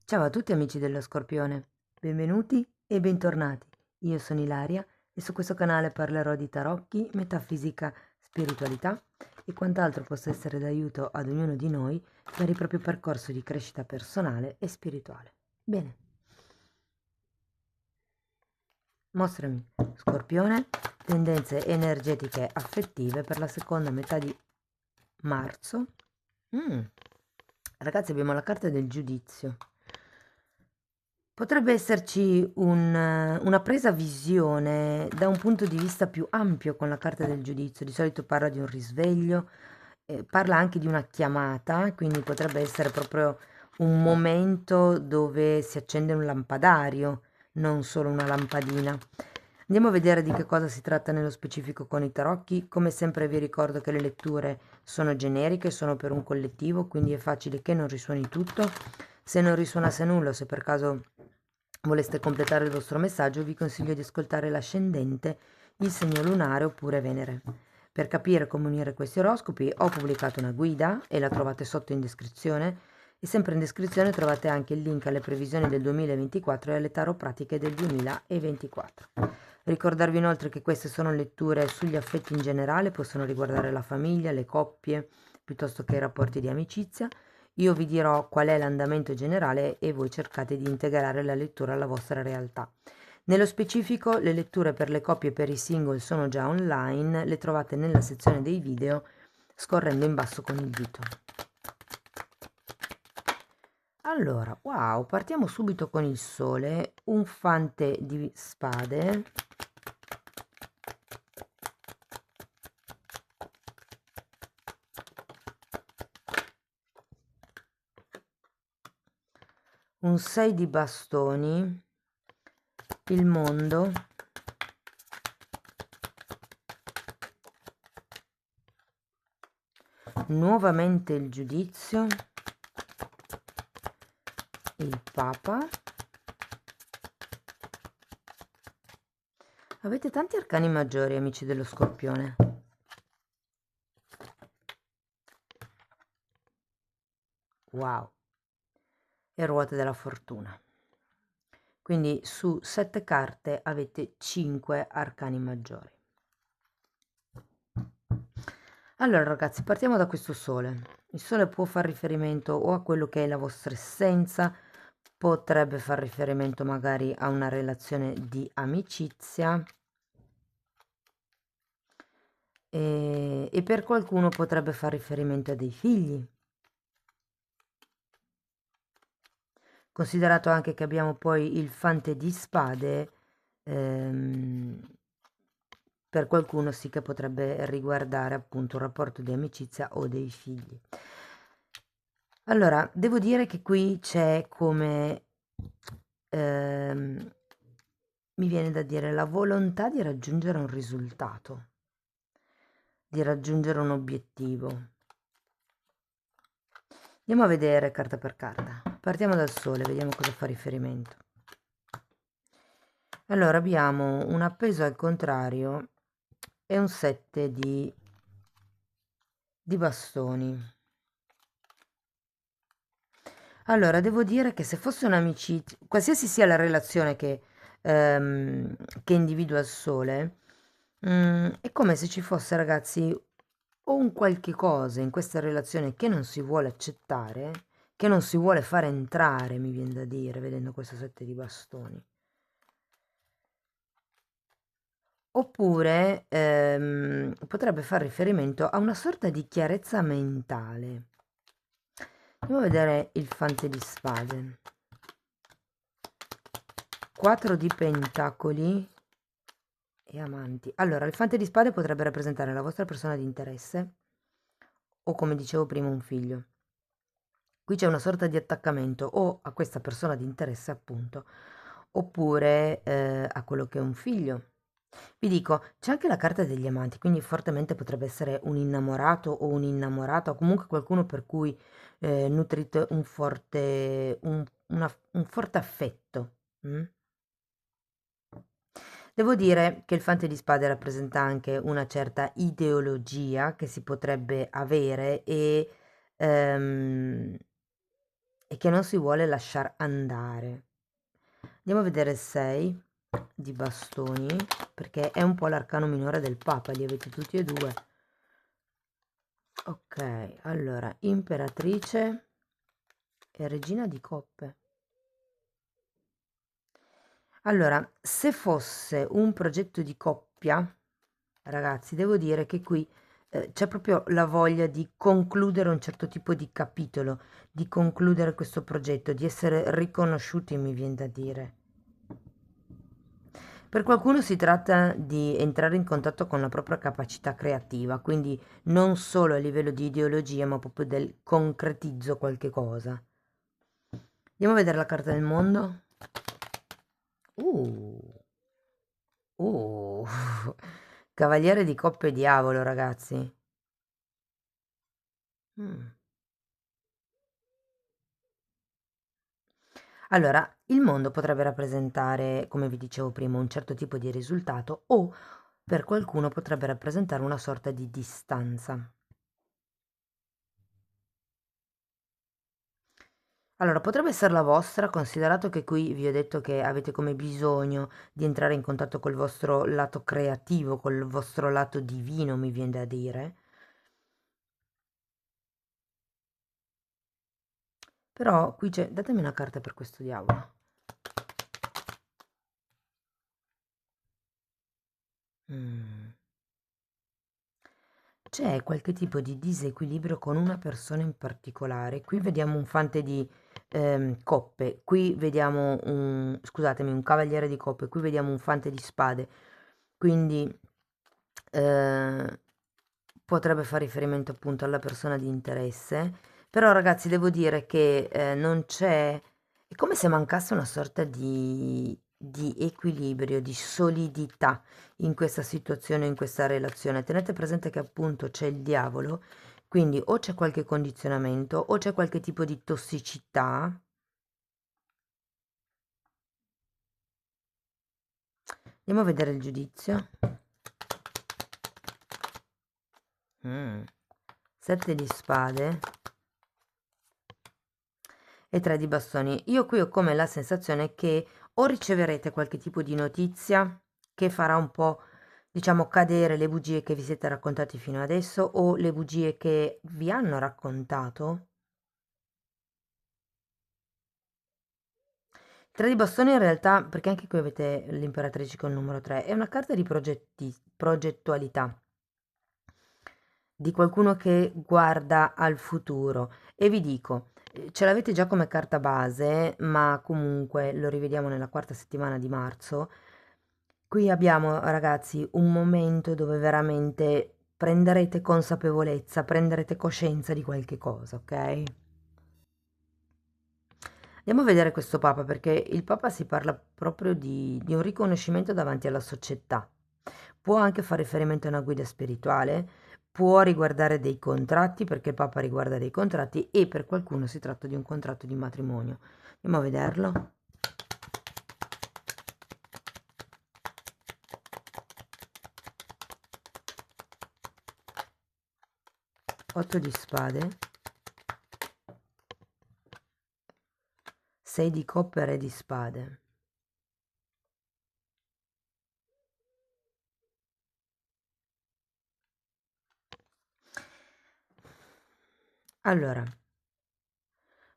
Ciao a tutti amici dello Scorpione, benvenuti e bentornati. Io sono Ilaria e su questo canale parlerò di tarocchi, metafisica, spiritualità e quant'altro possa essere d'aiuto ad ognuno di noi per il proprio percorso di crescita personale e spirituale. Bene, mostrami, Scorpione, tendenze energetiche affettive per la seconda metà di marzo. Mm. Ragazzi, abbiamo la carta del giudizio. Potrebbe esserci una presa visione da un punto di vista più ampio con la carta del giudizio. Di solito parla di un risveglio, parla anche di una chiamata, quindi potrebbe essere proprio un momento dove si accende un lampadario, non solo una lampadina. Andiamo a vedere di che cosa si tratta nello specifico con i tarocchi. Come sempre vi ricordo che le letture sono generiche, sono per un collettivo, quindi è facile che non risuoni tutto. Se non risuonasse nulla, o se per caso voleste completare il vostro messaggio, vi consiglio di ascoltare l'ascendente, il segno lunare oppure Venere. Per capire come unire questi oroscopi ho pubblicato una guida e la trovate sotto in descrizione e sempre in descrizione trovate anche il link alle previsioni del 2024 e alle tarot pratiche del 2024. Ricordarvi inoltre che queste sono letture sugli affetti in generale, possono riguardare la famiglia, le coppie, piuttosto che i rapporti di amicizia. Io vi dirò qual è l'andamento generale e voi cercate di integrare la lettura alla vostra realtà. Nello specifico, le letture per le coppie e per i single sono già online, le trovate nella sezione dei video scorrendo in basso con il dito. Allora, wow, partiamo subito con il sole, un fante di spade, un 6 di bastoni, il mondo, nuovamente il giudizio, il papa. Avete tanti arcani maggiori, amici dello Scorpione. Wow. E ruote della fortuna. Quindi su 7 carte avete 5 arcani maggiori. Allora ragazzi, partiamo da questo sole. Il sole può far riferimento o a quello che è la vostra essenza, potrebbe far riferimento magari a una relazione di amicizia e per qualcuno potrebbe far riferimento a dei figli. Considerato anche che abbiamo poi il fante di spade, per qualcuno sì che potrebbe riguardare appunto un rapporto di amicizia o dei figli. Allora, devo dire che qui c'è come, ehm, mi viene da dire, la volontà di raggiungere un risultato, di raggiungere un obiettivo. Andiamo a vedere carta per carta. Partiamo dal sole, vediamo cosa fa riferimento. Allora, abbiamo un appeso al contrario e un 7 di bastoni. Allora, devo dire che se fosse un'amicizia, qualsiasi sia la relazione che individua il sole, è come se ci fosse, ragazzi, o un qualche cosa in questa relazione che non si vuole accettare, che non si vuole fare entrare, mi viene da dire, vedendo questo 7 di bastoni. Oppure potrebbe far riferimento a una sorta di chiarezza mentale. Andiamo a vedere il fante di spade. 4 di pentacoli e amanti. Allora, il fante di spade potrebbe rappresentare la vostra persona di interesse o, come dicevo prima, un figlio. Qui c'è una sorta di attaccamento o a questa persona di interesse, appunto, oppure a quello che è un figlio. Vi dico, c'è anche la carta degli amanti, quindi fortemente potrebbe essere un innamorato o un'innamorata, o comunque qualcuno per cui nutrite un forte affetto. Mm? Devo dire che il fante di spade rappresenta anche una certa ideologia che si potrebbe avere e ehm, e che non si vuole lasciar andare. Andiamo a vedere il 6 di bastoni, perché è un po' l'arcano minore del Papa, li avete tutti e due. Ok, allora, imperatrice e regina di coppe. Allora, se fosse un progetto di coppia, ragazzi, devo dire che qui c'è proprio la voglia di concludere un certo tipo di capitolo, di concludere questo progetto, di essere riconosciuti, mi viene da dire. Per qualcuno si tratta di entrare in contatto con la propria capacità creativa, quindi non solo a livello di ideologia, ma proprio del concretizzo qualche cosa. Andiamo a vedere la carta del mondo. Uh, uh, Cavaliere di coppe e diavolo, ragazzi. Mm. Allora, il mondo potrebbe rappresentare, come vi dicevo prima, un certo tipo di risultato o per qualcuno potrebbe rappresentare una sorta di distanza. Allora, potrebbe essere la vostra, considerato che qui vi ho detto che avete come bisogno di entrare in contatto col vostro lato creativo, col vostro lato divino, mi viene da dire. Però qui c'è, datemi una carta per questo diavolo. Mm. C'è qualche tipo di disequilibrio con una persona in particolare. Qui vediamo un fante di coppe, qui vediamo scusatemi, un cavaliere di coppe, qui vediamo un fante di spade. Quindi eh, potrebbe fare riferimento appunto alla persona di interesse. Però ragazzi, devo dire che non c'è... È come se mancasse una sorta di equilibrio, di solidità in questa situazione, in questa relazione. Tenete presente che appunto c'è il diavolo, quindi o c'è qualche condizionamento o c'è qualche tipo di tossicità. Andiamo a vedere il giudizio. Mm. 7 di spade e 3 di bastoni. Io qui ho come la sensazione che o riceverete qualche tipo di notizia che farà un po', diciamo, cadere le bugie che vi siete raccontati fino adesso o le bugie che vi hanno raccontato. 3 di bastoni in realtà, perché anche qui avete l'imperatrice con il numero 3, è una carta di progettualità, di qualcuno che guarda al futuro. E vi dico, ce l'avete già come carta base, ma comunque lo rivediamo nella quarta settimana di marzo. Qui abbiamo, ragazzi, un momento dove veramente prenderete consapevolezza, prenderete coscienza di qualche cosa, ok? Andiamo a vedere questo Papa perché il Papa si parla proprio di un riconoscimento davanti alla società. Può anche fare riferimento a una guida spirituale, può riguardare dei contratti perché il Papa riguarda dei contratti e per qualcuno si tratta di un contratto di matrimonio. Andiamo a vederlo. Otto di spade, 6 di coppe e re di spade. Allora,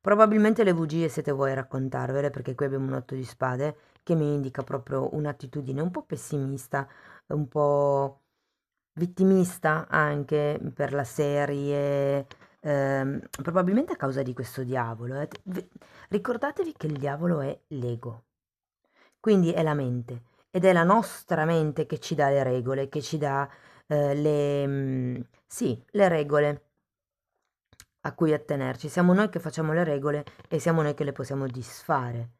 probabilmente le bugie siete voi a raccontarvele perché qui abbiamo un 8 di spade che mi indica proprio un'attitudine un po' pessimista, un po' vittimista anche per la serie, probabilmente a causa di questo diavolo. Ricordatevi che il diavolo è l'ego, quindi è la mente ed è la nostra mente che ci dà le regole, che ci dà sì, le regole a cui attenerci. Siamo noi che facciamo le regole e siamo noi che le possiamo disfare.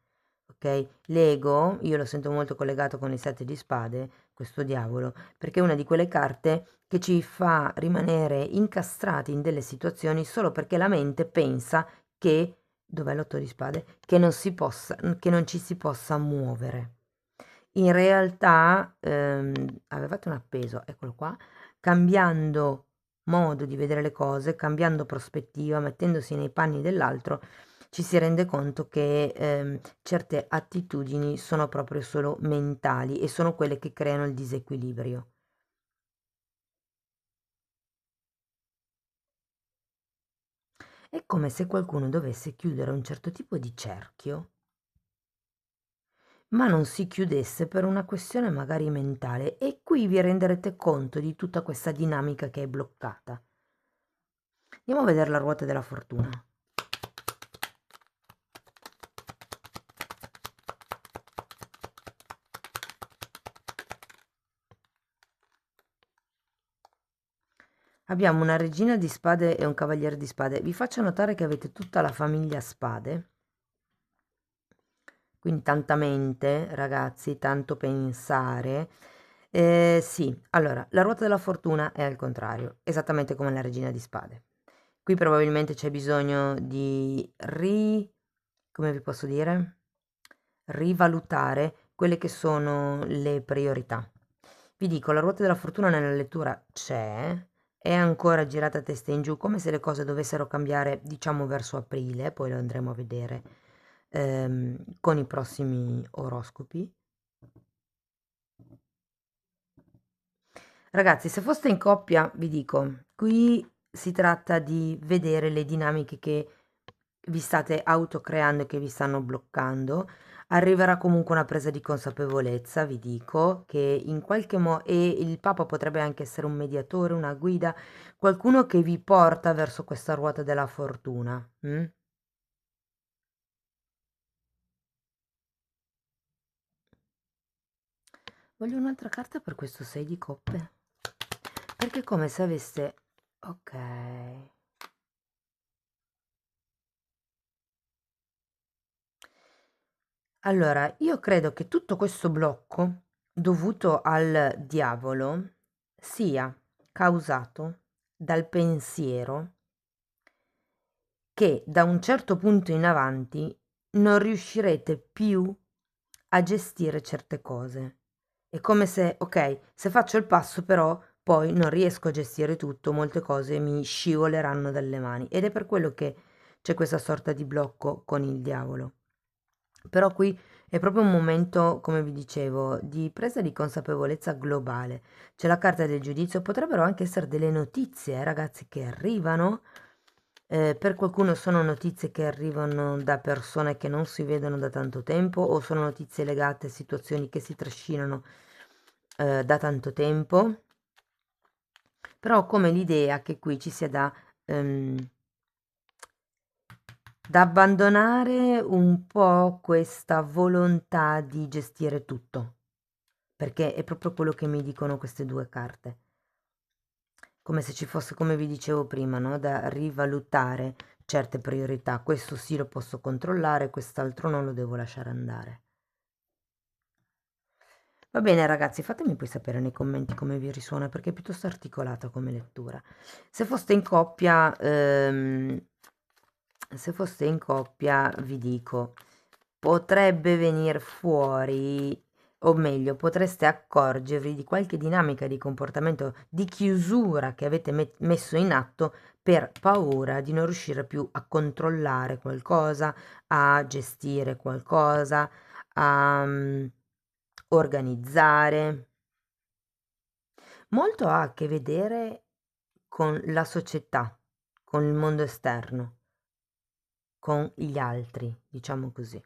Ok? L'ego, io lo sento molto collegato con il 7 di spade, questo diavolo, perché è una di quelle carte che ci fa rimanere incastrati in delle situazioni solo perché la mente pensa che, dov'è l'8 di spade? Che non si possa, che non ci si possa muovere. In realtà, avevate un appeso, eccolo qua, cambiando modo di vedere le cose, cambiando prospettiva, mettendosi nei panni dell'altro, ci si rende conto che certe attitudini sono proprio solo mentali e sono quelle che creano il disequilibrio. È come se qualcuno dovesse chiudere un certo tipo di cerchio, ma non si chiudesse per una questione magari mentale, e qui vi renderete conto di tutta questa dinamica che è bloccata. Andiamo a vedere la ruota della fortuna. Abbiamo una regina di spade e un cavaliere di spade. Vi faccio notare che avete tutta la famiglia spade, quindi tanta mente, ragazzi, tanto pensare. Sì, allora, la ruota della fortuna è al contrario, esattamente come la regina di spade. Qui probabilmente c'è bisogno di come vi posso dire? Rivalutare quelle che sono le priorità. Vi dico, la ruota della fortuna nella lettura c'è, è ancora girata a testa in giù, come se le cose dovessero cambiare, diciamo, verso aprile, poi lo andremo a vedere con i prossimi oroscopi. Ragazzi, se foste in coppia, vi dico, qui si tratta di vedere le dinamiche che vi state autocreando e che vi stanno bloccando. Arriverà comunque una presa di consapevolezza, vi dico, che in qualche modo, e il Papa potrebbe anche essere un mediatore, una guida, qualcuno che vi porta verso questa ruota della fortuna. Voglio un'altra carta per questo 6 di coppe, perché è come se aveste... Ok. Allora, io credo che tutto questo blocco dovuto al diavolo sia causato dal pensiero che da un certo punto in avanti non riuscirete più a gestire certe cose. È come se, ok, se faccio il passo però poi non riesco a gestire tutto, molte cose mi scivoleranno dalle mani, ed è per quello che c'è questa sorta di blocco con il diavolo. Però qui è proprio un momento, come vi dicevo, di presa di consapevolezza globale. C'è la carta del giudizio, potrebbero anche essere delle notizie, ragazzi, che arrivano. Per qualcuno sono notizie che arrivano da persone che non si vedono da tanto tempo, o sono notizie legate a situazioni che si trascinano da tanto tempo. Però ho come l'idea che qui ci sia da abbandonare un po' questa volontà di gestire tutto, perché è proprio quello che mi dicono queste due carte. Come se ci fosse, come vi dicevo prima, no? Da rivalutare certe priorità. Questo sì lo posso controllare, quest'altro non lo devo lasciare andare. Va bene ragazzi, fatemi poi sapere nei commenti come vi risuona, perché è piuttosto articolata come lettura. Se foste in coppia, vi dico, potrebbe venir fuori, o meglio, potreste accorgervi di qualche dinamica di comportamento di chiusura che avete messo in atto per paura di non riuscire più a controllare qualcosa, a gestire qualcosa, a organizzare. Molto ha a che vedere con la società, con il mondo esterno, con gli altri, diciamo così.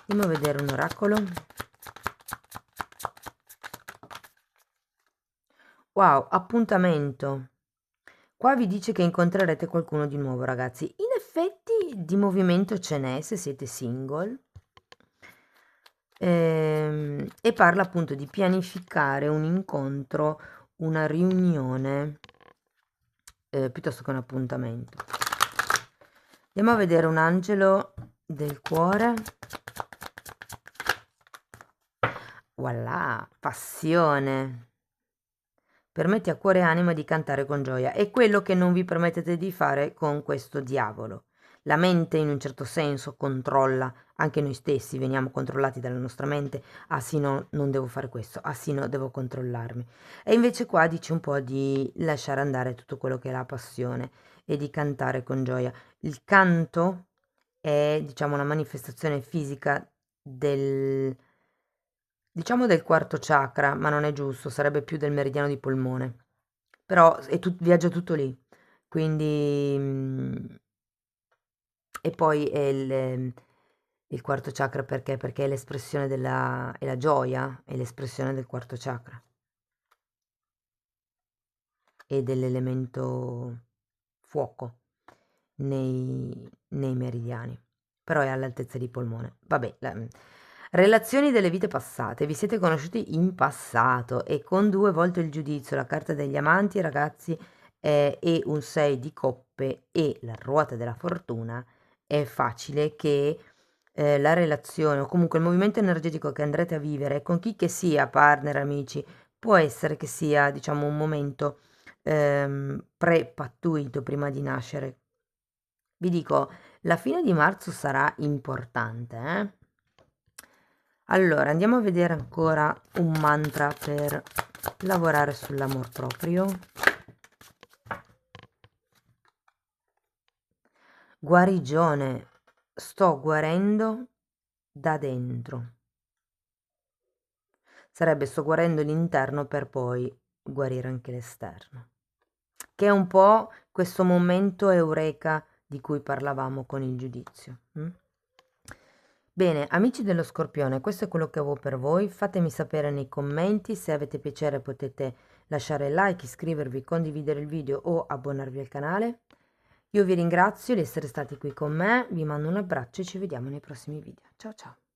Andiamo a vedere un oracolo. Wow, appuntamento. Qua vi dice che incontrerete qualcuno di nuovo, ragazzi. In effetti di movimento ce n'è se siete single. E parla appunto di pianificare un incontro, una riunione, piuttosto che un appuntamento. Andiamo a vedere un angelo del cuore. Voilà, passione. Permette a cuore e anima di cantare con gioia. È quello che non vi permettete di fare con questo diavolo. La mente in un certo senso controlla, anche noi stessi veniamo controllati dalla nostra mente. Ah sì, no, non devo fare questo. Ah sì, no, devo controllarmi. E invece qua dice un po' di lasciare andare tutto quello che è la passione e di cantare con gioia. Il canto è, diciamo, una manifestazione fisica del, diciamo, del quarto chakra, ma non è giusto, sarebbe più del meridiano di polmone. Però viaggia tutto lì. Quindi, e poi è il quarto chakra perché? Perché è l'espressione è la gioia, è l'espressione del quarto chakra e dell'elemento fuoco nei meridiani, però è all'altezza di polmone. Vabbè, relazioni delle vite passate, vi siete conosciuti in passato e con 2 volte il giudizio, la carta degli amanti, ragazzi, e un 6 di coppe e la ruota della fortuna, è facile che la relazione o comunque il movimento energetico che andrete a vivere con chi che sia, partner, amici, può essere che sia, diciamo, un momento pre-pattuito prima di nascere. Vi dico, la fine di marzo sarà importante, eh? Allora, andiamo a vedere ancora un mantra per lavorare sull'amor proprio. Guarigione, sto guarendo da dentro. Sarebbe sto guarendo l'interno per poi guarire anche l'esterno. Che è un po' questo momento eureka di cui parlavamo con il giudizio. Bene, amici dello Scorpione, questo è quello che avevo per voi. Fatemi sapere nei commenti, se avete piacere potete lasciare like, iscrivervi, condividere il video o abbonarvi al canale. Io vi ringrazio di essere stati qui con me, vi mando un abbraccio e ci vediamo nei prossimi video. Ciao ciao!